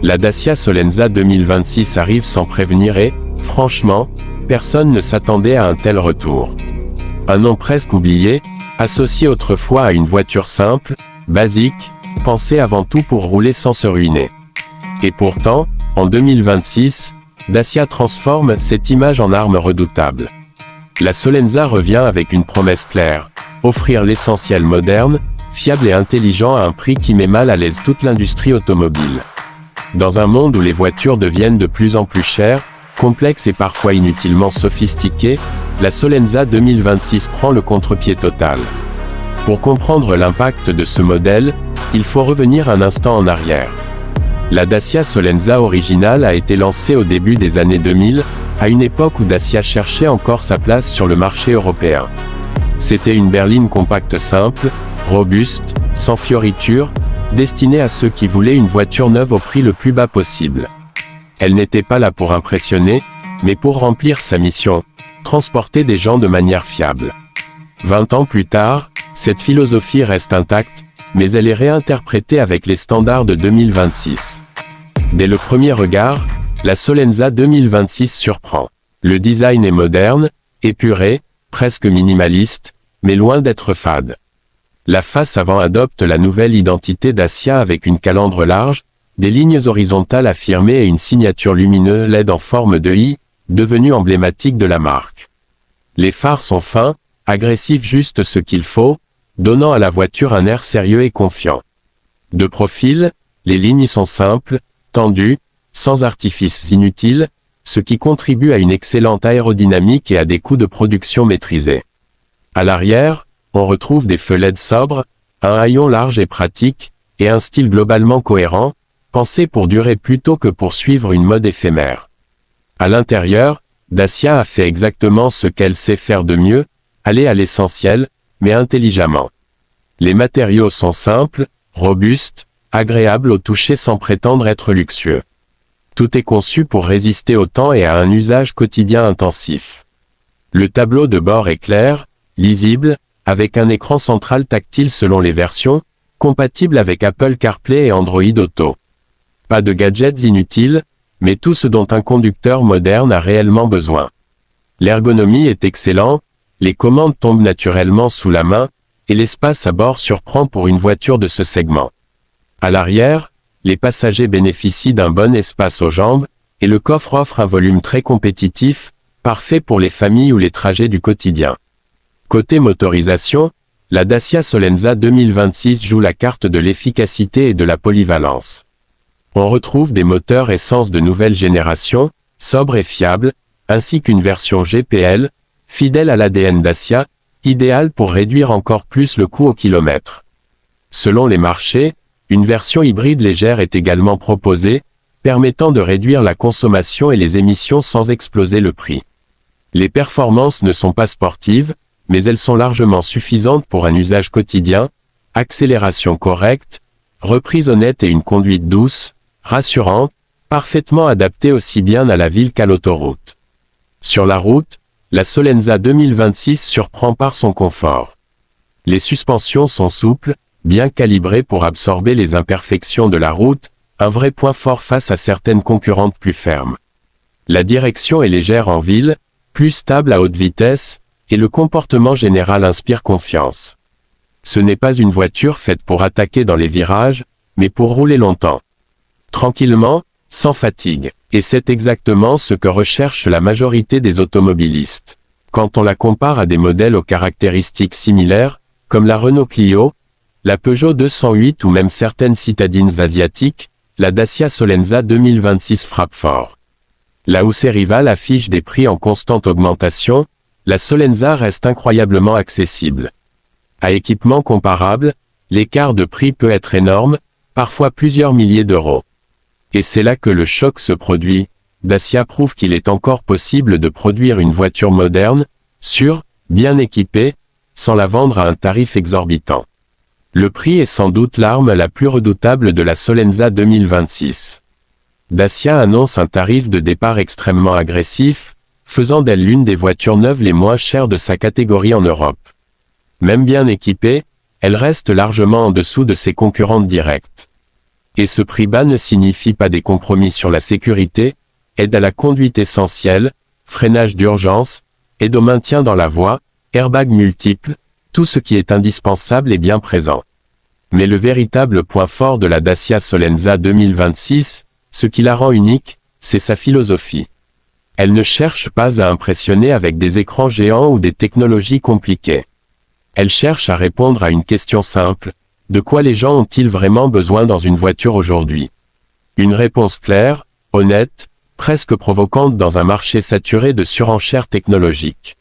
La Dacia Solenza 2026 arrive sans prévenir et, franchement, personne ne s'attendait à un tel retour. Un nom presque oublié, associé autrefois à une voiture simple, basique, pensée avant tout pour rouler sans se ruiner. Et pourtant, en 2026, Dacia transforme cette image en arme redoutable. La Solenza revient avec une promesse claire, offrir l'essentiel moderne, fiable et intelligent à un prix qui met mal à l'aise toute l'industrie automobile. Dans un monde où les voitures deviennent de plus en plus chères, complexes et parfois inutilement sophistiquées, la Solenza 2026 prend le contre-pied total. Pour comprendre l'impact de ce modèle, il faut revenir un instant en arrière. La Dacia Solenza originale a été lancée au début des années 2000, à une époque où Dacia cherchait encore sa place sur le marché européen. C'était une berline compacte simple, robuste, sans fioritures, destinée à ceux qui voulaient une voiture neuve au prix le plus bas possible. Elle n'était pas là pour impressionner, mais pour remplir sa mission, transporter des gens de manière fiable. 20 ans plus tard, cette philosophie reste intacte, mais elle est réinterprétée avec les standards de 2026. Dès le premier regard, la Solenza 2026 surprend. Le design est moderne, épuré, presque minimaliste, mais loin d'être fade. La face avant adopte la nouvelle identité Dacia avec une calandre large, des lignes horizontales affirmées et une signature lumineuse LED en forme de I, devenue emblématique de la marque. Les phares sont fins, agressifs juste ce qu'il faut, donnant à la voiture un air sérieux et confiant. De profil, les lignes sont simples, tendues, sans artifices inutiles, ce qui contribue à une excellente aérodynamique et à des coûts de production maîtrisés. À l'arrière, on retrouve des feux LED sobres, un haillon large et pratique, et un style globalement cohérent, pensé pour durer plutôt que pour suivre une mode éphémère. À l'intérieur, Dacia a fait exactement ce qu'elle sait faire de mieux, aller à l'essentiel, mais intelligemment. Les matériaux sont simples, robustes, agréables au toucher sans prétendre être luxueux. Tout est conçu pour résister au temps et à un usage quotidien intensif. Le tableau de bord est clair, lisible, avec un écran central tactile selon les versions, compatible avec Apple CarPlay et Android Auto. Pas de gadgets inutiles, mais tout ce dont un conducteur moderne a réellement besoin. L'ergonomie est excellente, les commandes tombent naturellement sous la main, et l'espace à bord surprend pour une voiture de ce segment. À l'arrière, les passagers bénéficient d'un bon espace aux jambes, et le coffre offre un volume très compétitif, parfait pour les familles ou les trajets du quotidien. Côté motorisation, la Dacia Solenza 2026 joue la carte de l'efficacité et de la polyvalence. On retrouve des moteurs essence de nouvelle génération, sobres et fiables, ainsi qu'une version GPL, fidèle à l'ADN Dacia, idéale pour réduire encore plus le coût au kilomètre. Selon les marchés, une version hybride légère est également proposée, permettant de réduire la consommation et les émissions sans exploser le prix. Les performances ne sont pas sportives, mais elles sont largement suffisantes pour un usage quotidien, accélération correcte, reprise honnête et une conduite douce, rassurante, parfaitement adaptée aussi bien à la ville qu'à l'autoroute. Sur la route, la Solenza 2026 surprend par son confort. Les suspensions sont souples, bien calibrées pour absorber les imperfections de la route, un vrai point fort face à certaines concurrentes plus fermes. La direction est légère en ville, plus stable à haute vitesse, et le comportement général inspire confiance. Ce n'est pas une voiture faite pour attaquer dans les virages, mais pour rouler longtemps. Tranquillement, sans fatigue. Et c'est exactement ce que recherche la majorité des automobilistes. Quand on la compare à des modèles aux caractéristiques similaires, comme la Renault Clio, la Peugeot 208 ou même certaines citadines asiatiques, la Dacia Solenza 2026 frappe fort. Là où ses rivales affichent des prix en constante augmentation, la Solenza reste incroyablement accessible. À équipement comparable, l'écart de prix peut être énorme, parfois plusieurs milliers d'euros. Et c'est là que le choc se produit. Dacia prouve qu'il est encore possible de produire une voiture moderne, sûre, bien équipée, sans la vendre à un tarif exorbitant. Le prix est sans doute l'arme la plus redoutable de la Solenza 2026. Dacia annonce un tarif de départ extrêmement agressif, faisant d'elle l'une des voitures neuves les moins chères de sa catégorie en Europe. Même bien équipée, elle reste largement en dessous de ses concurrentes directes. Et ce prix bas ne signifie pas des compromis sur la sécurité, aide à la conduite essentielle, freinage d'urgence, aide au maintien dans la voie, airbag multiples, tout ce qui est indispensable est bien présent. Mais le véritable point fort de la Dacia Solenza 2026, ce qui la rend unique, c'est sa philosophie. Elle ne cherche pas à impressionner avec des écrans géants ou des technologies compliquées. Elle cherche à répondre à une question simple: de quoi les gens ont-ils vraiment besoin dans une voiture aujourd'hui? Une réponse claire, honnête, presque provocante dans un marché saturé de surenchères technologiques.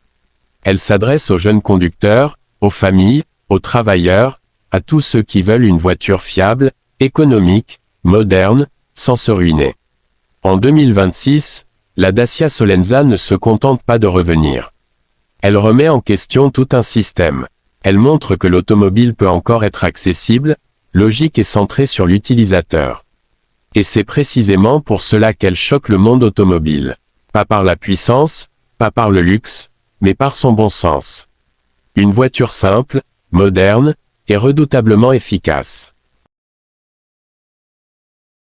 Elle s'adresse aux jeunes conducteurs, aux familles, aux travailleurs, à tous ceux qui veulent une voiture fiable, économique, moderne, sans se ruiner. En 2026, la Dacia Solenza ne se contente pas de revenir. Elle remet en question tout un système. Elle montre que l'automobile peut encore être accessible, logique et centrée sur l'utilisateur. Et c'est précisément pour cela qu'elle choque le monde automobile. Pas par la puissance, pas par le luxe, mais par son bon sens. Une voiture simple, moderne, et redoutablement efficace.